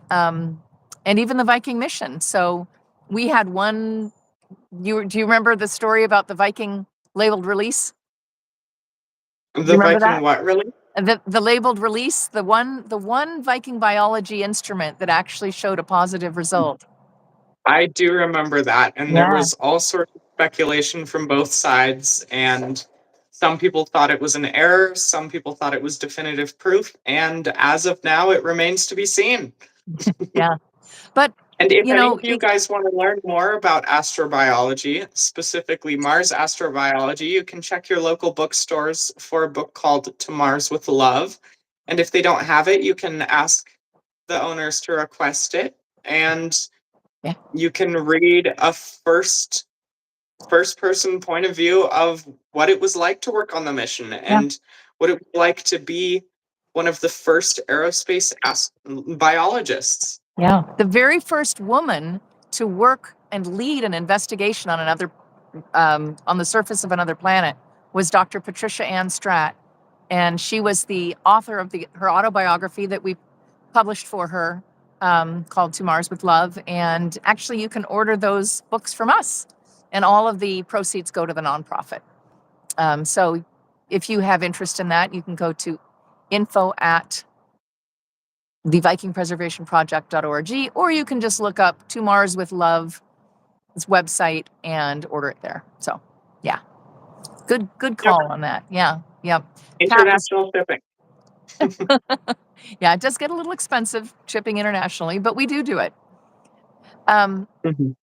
Speaker 1: even the Viking mission. So we had one. Do you remember the story about the Viking labeled release? Do you
Speaker 2: The
Speaker 1: remember
Speaker 2: Viking
Speaker 1: that?
Speaker 2: what, really?
Speaker 1: The labeled release, the one Viking biology instrument that actually showed a positive result.
Speaker 2: I do remember that, and there
Speaker 1: Yeah,
Speaker 2: was all sorts of speculation from both sides, and some people thought it was an error, some people thought it was definitive proof, and as of now, it remains to be seen.
Speaker 1: yeah. But
Speaker 2: And if
Speaker 1: you
Speaker 2: any
Speaker 1: know,
Speaker 2: of you guys want to learn more about astrobiology, specifically Mars astrobiology, you can check your local bookstores for a book called To Mars with Love. And if they don't have it, you can ask the owners to request it. And
Speaker 1: yeah,
Speaker 2: you can read a first person point of view of what it was like to work on the mission
Speaker 1: yeah.
Speaker 2: and what it was like to be one of the first aerospace biologists.
Speaker 1: Yeah. The very first woman to work and lead an investigation on the surface of another planet was Dr. Patricia Ann Stratt, and she was the author of her autobiography that we published for her, called To Mars with Love. And actually, you can order those books from us, and all of the proceeds go to the nonprofit. So if you have interest in that, you can go to info at thevikingpreservationproject.org, or you can just look up To Mars with Love's website and order it there. So, yeah, good
Speaker 2: Yep,
Speaker 1: call on that. Yeah, yeah. Pat was,
Speaker 2: international shipping.
Speaker 1: yeah, it does get a little expensive shipping internationally, but we do it. Um,
Speaker 2: Mhm.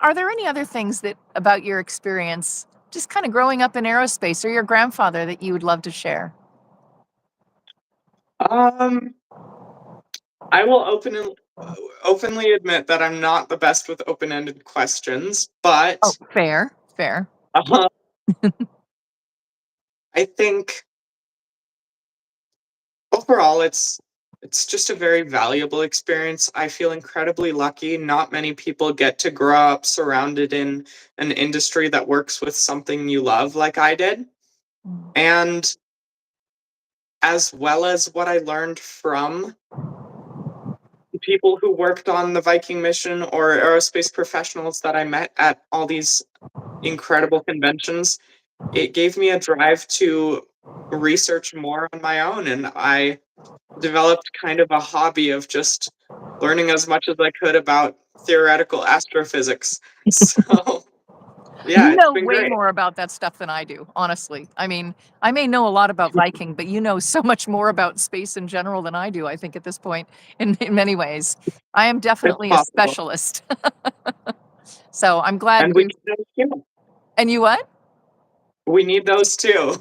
Speaker 1: are there any other things that about your experience, just kind of growing up in aerospace, or your grandfather, that you would love to share?
Speaker 2: Um, I will openly admit that I'm not the best with open-ended questions,
Speaker 1: Oh,
Speaker 2: but
Speaker 1: fair, fair.
Speaker 2: uh, I think overall it's just a very valuable experience. I feel incredibly lucky. Not many people get to grow up surrounded in an industry that works with something you love like I did.
Speaker 1: Mm.
Speaker 2: And as well as what I learned from people who worked on the Viking mission or aerospace professionals that I met at all these incredible conventions, it gave me a drive to research more on my own. And I developed kind of a hobby of just learning as much as I could about theoretical astrophysics. So, Yeah,
Speaker 1: You
Speaker 2: it's
Speaker 1: know
Speaker 2: been
Speaker 1: way
Speaker 2: great.
Speaker 1: more about that stuff than I do, honestly. I mean, I may know a lot about Viking, but you know so much more about space in general than I do, I think, at this point, in many ways. I am
Speaker 2: It's
Speaker 1: definitely a
Speaker 2: possible.
Speaker 1: specialist. So I'm glad
Speaker 2: And we
Speaker 1: you
Speaker 2: need those too.
Speaker 1: and you what?
Speaker 2: We need those too.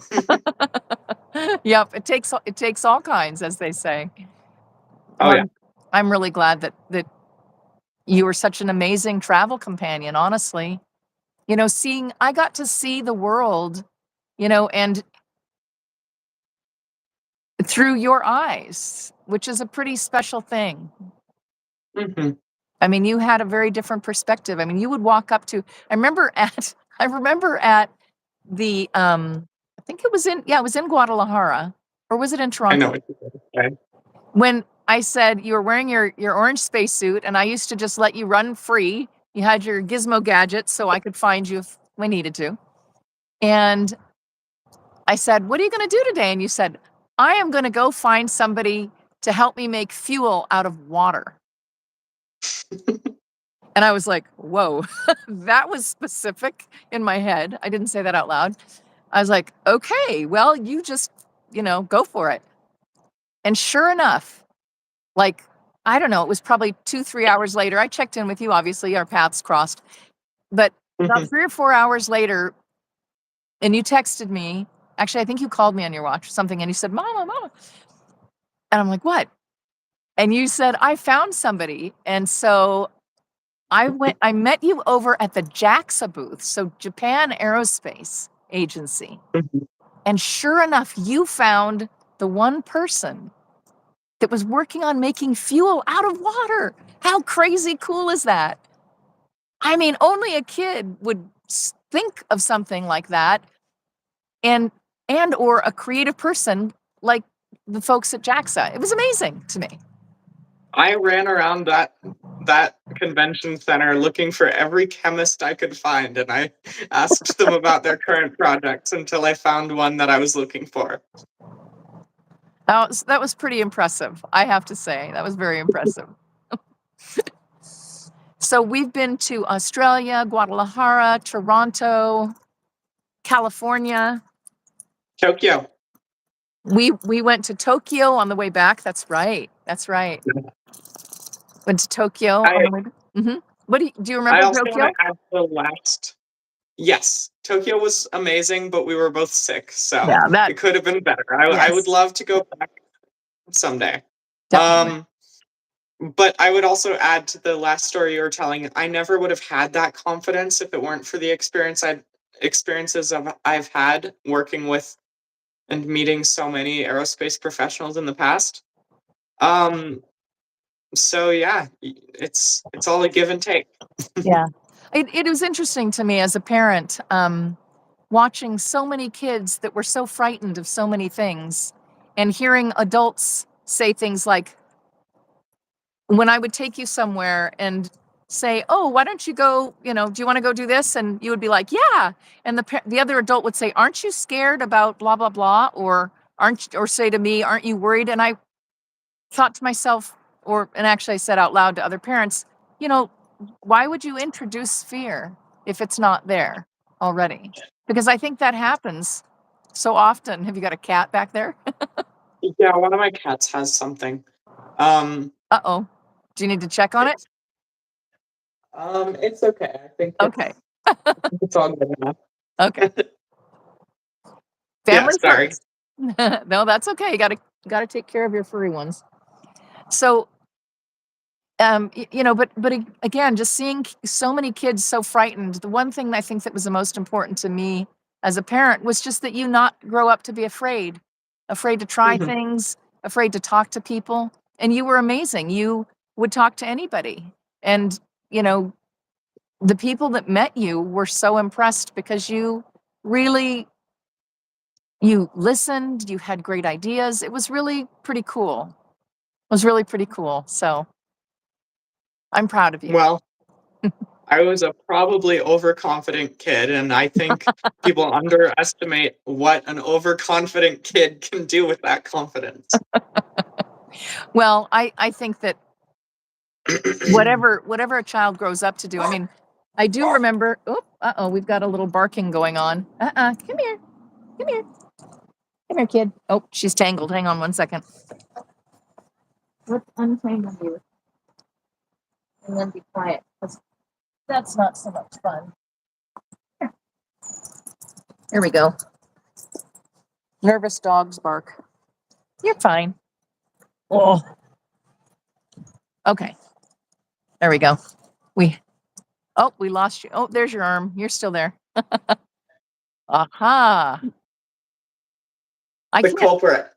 Speaker 1: Yep, it takes all kinds, as they say.
Speaker 2: Oh,
Speaker 1: Well,
Speaker 2: yeah.
Speaker 1: I'm really glad that you were such an amazing travel companion, honestly. Seeing I got to see the world, and through your eyes, which is a pretty special thing.
Speaker 2: Mhm.
Speaker 1: I mean, you had a very different perspective. I mean, you would walk up to I remember at I remember at the, I think it was in Guadalajara, or was it in
Speaker 2: I
Speaker 1: Toronto?
Speaker 2: know what you're gonna say.
Speaker 1: When I said you were wearing your orange spacesuit, and I used to just let you run free. You had your gizmo gadgets so I could find you if we needed to. And I said, "What are you gonna do today?" And you said, "I am gonna go find somebody to help me make fuel out of water." And I was like, "Whoa." That was specific in my head. I didn't say that out loud. I was like, "Okay, well, you just, go for it." And sure enough, like, I don't know, it was probably 2, 3 hours later. I checked in with you, obviously, our paths crossed. But about
Speaker 2: Mhm.
Speaker 1: 3 or 4 hours later, and you texted me. Actually, I think you called me on your watch or something, and you said, "Mama, mama." And I'm like, "What?" And you said, "I found somebody." And so I met you over at the JAXA booth, so Japan Aerospace Agency.
Speaker 2: Mhm.
Speaker 1: And sure enough, you found the one person that was working on making fuel out of water. How crazy cool is that? I mean, only a kid would think of something like that, and or a creative person like the folks at JAXA. It was amazing to me.
Speaker 2: I ran around that convention center looking for every chemist I could find, and I asked them about their current projects until I found one that I was looking for.
Speaker 1: That was pretty impressive, I have to say. That was very impressive. So we've been to Australia, Guadalajara, Toronto, California.
Speaker 2: Tokyo.
Speaker 1: We went to Tokyo on the way back. That's right. That's right. Went to Tokyo on
Speaker 2: I
Speaker 1: the way back. What do you
Speaker 2: I
Speaker 1: remember
Speaker 2: also wanna
Speaker 1: Tokyo?
Speaker 2: add the last. Yes, Tokyo was amazing, but we were both sick, so
Speaker 1: Yeah, that
Speaker 2: it could have been better. I would
Speaker 1: yes,
Speaker 2: love to go back someday.
Speaker 1: definitely.
Speaker 2: Um, but I would also add to the last story you were telling, I never would have had that confidence if it weren't for the experiences I've had working with and meeting so many aerospace professionals in the past. Um, so yeah, it's all a give and take.
Speaker 1: Yeah. It was interesting to me as a parent, watching so many kids that were so frightened of so many things, and hearing adults say things like, when I would take you somewhere and say, "Oh, why don't you go, do you wanna go do this?" And you would be like, "Yeah." And the other adult would say, "Aren't you scared about blah, blah, blah?" Or say to me, "Aren't you worried?" And I thought to myself, and actually I said out loud to other parents, you know, "Why would you introduce fear if it's not there already?" Because I think that happens so often. Have you got a cat back there?
Speaker 2: Yeah, one of my cats has something. Um,
Speaker 1: Uh-oh. Do you need to check on it?
Speaker 2: it's it's okay. I think
Speaker 1: Okay.
Speaker 2: it's all good enough.
Speaker 1: Okay.
Speaker 2: Yeah,
Speaker 1: Family
Speaker 2: sorry.
Speaker 1: first. No, that's okay. You gotta take care of your furry ones. So, but again, just seeing so many kids so frightened. The one thing I think that was the most important to me as a parent was just that you not grow up to be afraid to try
Speaker 2: Mhm.
Speaker 1: things, afraid to talk to people. And you were amazing. You would talk to anybody, and you know the people that met you were so impressed because you listened, you had great ideas. It was really pretty cool. It was really pretty cool. So I'm proud of you.
Speaker 2: Well, I was a probably overconfident kid, and I think people underestimate what an overconfident kid can do with that confidence.
Speaker 1: Well, I think that whatever a child grows up to do, I mean, I do remember. Oh, we've got a little barking going on. Come here. Come here. Come here, kid. Oh, she's tangled. Hang on one second. Let's untangle you and then be quiet. That's not so much fun. Here we go. Nervous dogs bark. You're fine. Oh, okay. There we go. We lost you. Oh, there's your arm. You're still there. Aha. I
Speaker 2: The
Speaker 1: can't.
Speaker 2: culprit.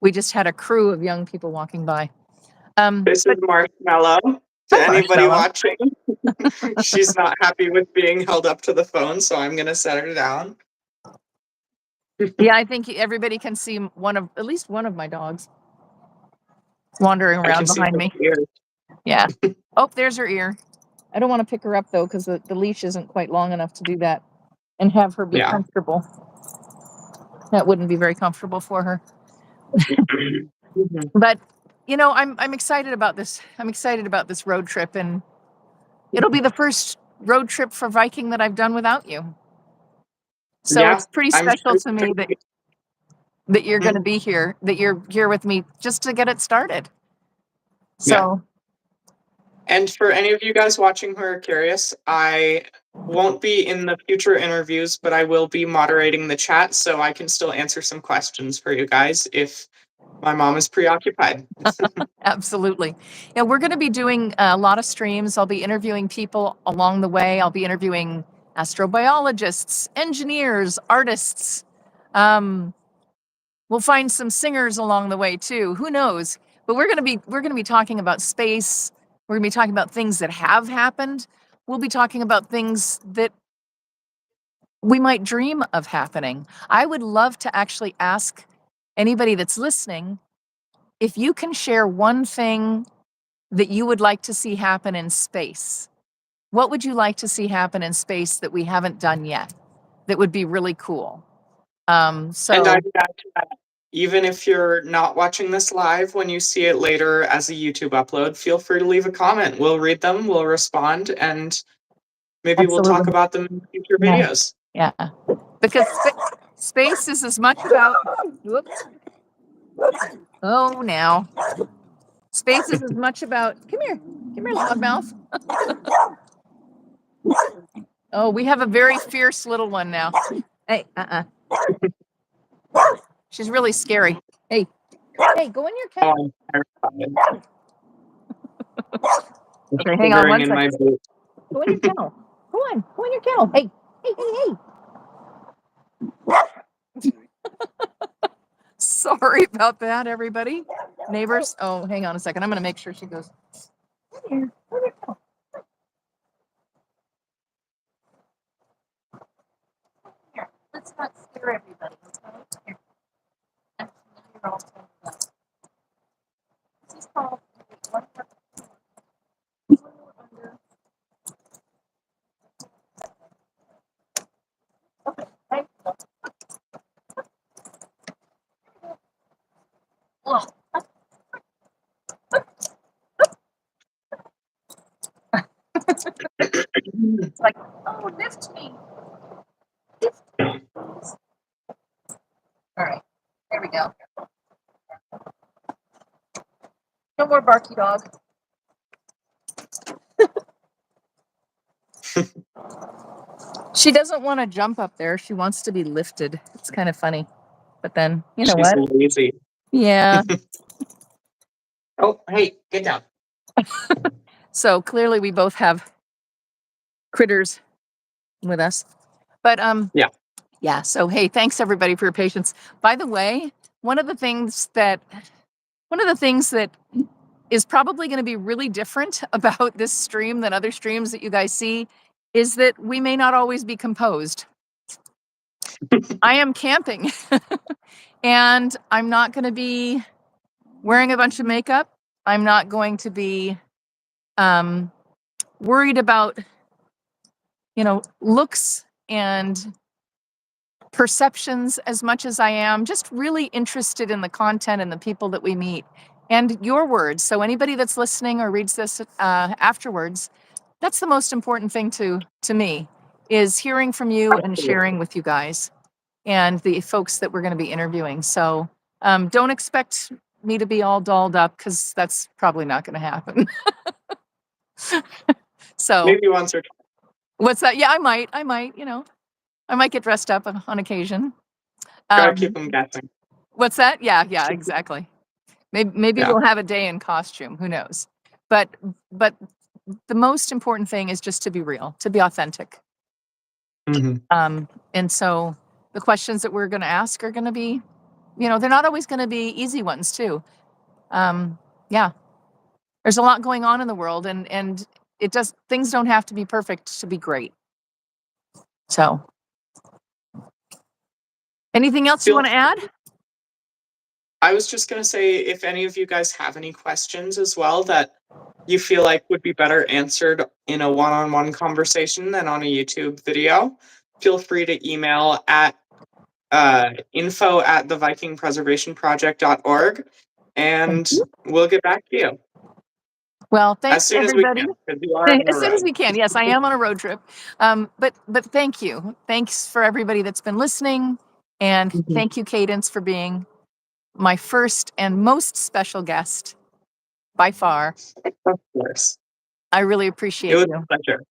Speaker 1: We just had a crew of young people walking by.
Speaker 2: This is
Speaker 1: But
Speaker 2: Marshmallow. To
Speaker 1: hi,
Speaker 2: anybody
Speaker 1: Marshmallow.
Speaker 2: watching, she's not happy with being held up to the phone, so I'm gonna set her down.
Speaker 1: Yeah, I think everybody can see at least one of my dogs wandering
Speaker 2: I can
Speaker 1: around
Speaker 2: see
Speaker 1: behind
Speaker 2: her
Speaker 1: me.
Speaker 2: ears.
Speaker 1: Yeah. Oh, there's her ear. I don't want to pick her up though, because the leash isn't quite long enough to do that and have her be
Speaker 2: Yeah.
Speaker 1: comfortable. That wouldn't be very comfortable for her.
Speaker 2: Mhm.
Speaker 1: But I'm excited about this. I'm excited about this road trip, and it'll be the first road trip for Viking that I've done without you. So
Speaker 2: Yeah,
Speaker 1: it's pretty
Speaker 2: I'm
Speaker 1: special
Speaker 2: sure.
Speaker 1: to me that you're going
Speaker 2: Mhm.
Speaker 1: to be here, that you're here with me just to get it started.
Speaker 2: Yeah.
Speaker 1: So
Speaker 2: And for any of you guys watching who are curious, I won't be in the future interviews, but I will be moderating the chat so I can still answer some questions for you guys if my mom is preoccupied.
Speaker 1: absolutely. Yeah, we're going to be doing a lot of streams. I'll be interviewing people along the way. I'll be interviewing astrobiologists, engineers, artists. Um, we'll find some singers along the way too. Who knows? But we're going to be talking about space. We're going to be talking about things that have happened. We'll be talking about things that we might dream of happening. I would love to actually ask anybody that's listening if you can share one thing that you would like to see happen in space. What would you like to see happen in space that we haven't done yet? That would be really cool.
Speaker 2: And I
Speaker 1: So
Speaker 2: would add to that, even if you're not watching this live, when you see it later as a YouTube upload, feel free to leave a comment. We'll read them, we'll respond, and maybe we'll talk
Speaker 1: absolutely,
Speaker 2: about them in future
Speaker 1: yeah,
Speaker 2: videos.
Speaker 1: yeah. Because space is as much about. Whoops. Oh, now space is as much about. Come here, loudmouth. Oh, we have a very fierce little one now. Hey, she's really scary. Hey, hey, go in your
Speaker 2: Oh,
Speaker 1: kennel.
Speaker 2: I'm terrified. I'm
Speaker 1: Okay, hang on
Speaker 2: shivering
Speaker 1: one
Speaker 2: in my
Speaker 1: second.
Speaker 2: boots.
Speaker 1: Go in your kennel. Go in your kennel. Hey, hey, hey, hey. Sorry about that, everybody. Neighbors. Oh, hang on a second. I'm going to make sure she goes. Come here. Go in your kennel. Here. Let's not scare everybody. Okay? Here. You're all tangled up. This is called. Okay. Right. Whoa. It's like, oh, lift me. Lift me. All right. There we go. No more barky dog. She doesn't want to jump up there. She wants to be lifted. It's kind of funny. But then, you know
Speaker 2: She's
Speaker 1: what?
Speaker 2: lazy.
Speaker 1: Yeah.
Speaker 2: Oh, hey, get down.
Speaker 1: So clearly we both have critters with us. But
Speaker 2: Yeah.
Speaker 1: yeah, so hey, thanks everybody for your patience. By the way, one of the things that one of the things that is probably going to be really different about this stream than other streams that you guys see is that we may not always be composed. I am camping and I'm not going to be wearing a bunch of makeup. I'm not going to be um, worried about, looks and perceptions as much as I am just really interested in the content and the people that we meet. and your words. So anybody that's listening or reads this afterwards, that's the most important thing to me, is hearing from you and
Speaker 2: Absolutely.
Speaker 1: sharing with you guys and the folks that we're going to be interviewing. So don't expect me to be all dolled up, because that's probably not going to happen. So
Speaker 2: Maybe once or twice.
Speaker 1: what's that? Yeah, I might, I might get dressed up on occasion.
Speaker 2: Gotta keep
Speaker 1: Um,
Speaker 2: them guessing.
Speaker 1: what's that? Yeah, exactly. Maybe
Speaker 2: Yeah.
Speaker 1: we'll have a day in costume. Who knows? But the most important thing is just to be real, to be authentic.
Speaker 2: Mhm.
Speaker 1: And so the questions that we're going to ask are going to be, they're not always going to be easy ones too. Um, yeah, there's a lot going on in the world, and things don't have to be perfect to be great. So, anything else you
Speaker 2: Feel
Speaker 1: want to add?
Speaker 2: I was just gonna say, if any of you guys have any questions as well that you feel like would be better answered in a one-on-one conversation than on a YouTube video, feel free to email at info@thevikingpreservationproject.org, and we'll get back to you
Speaker 1: Well,
Speaker 2: as
Speaker 1: thanks
Speaker 2: soon as we
Speaker 1: everybody.
Speaker 2: can, because you are on the
Speaker 1: As soon as
Speaker 2: road.
Speaker 1: we can. Yes, I am on a road trip. But thank you. Thanks for everybody that's been listening, and
Speaker 2: Mhm.
Speaker 1: thank you, Cadence, for being my first and most special guest by far.
Speaker 2: Of course.
Speaker 1: I really
Speaker 2: It
Speaker 1: appreciate
Speaker 2: was a
Speaker 1: you.
Speaker 2: pleasure.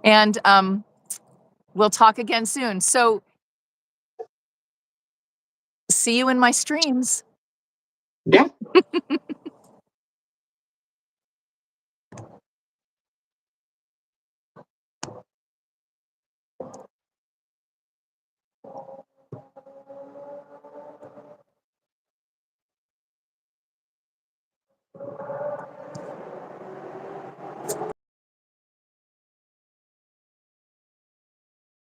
Speaker 1: And we'll talk again soon. So see you in my streams.
Speaker 2: Yeah.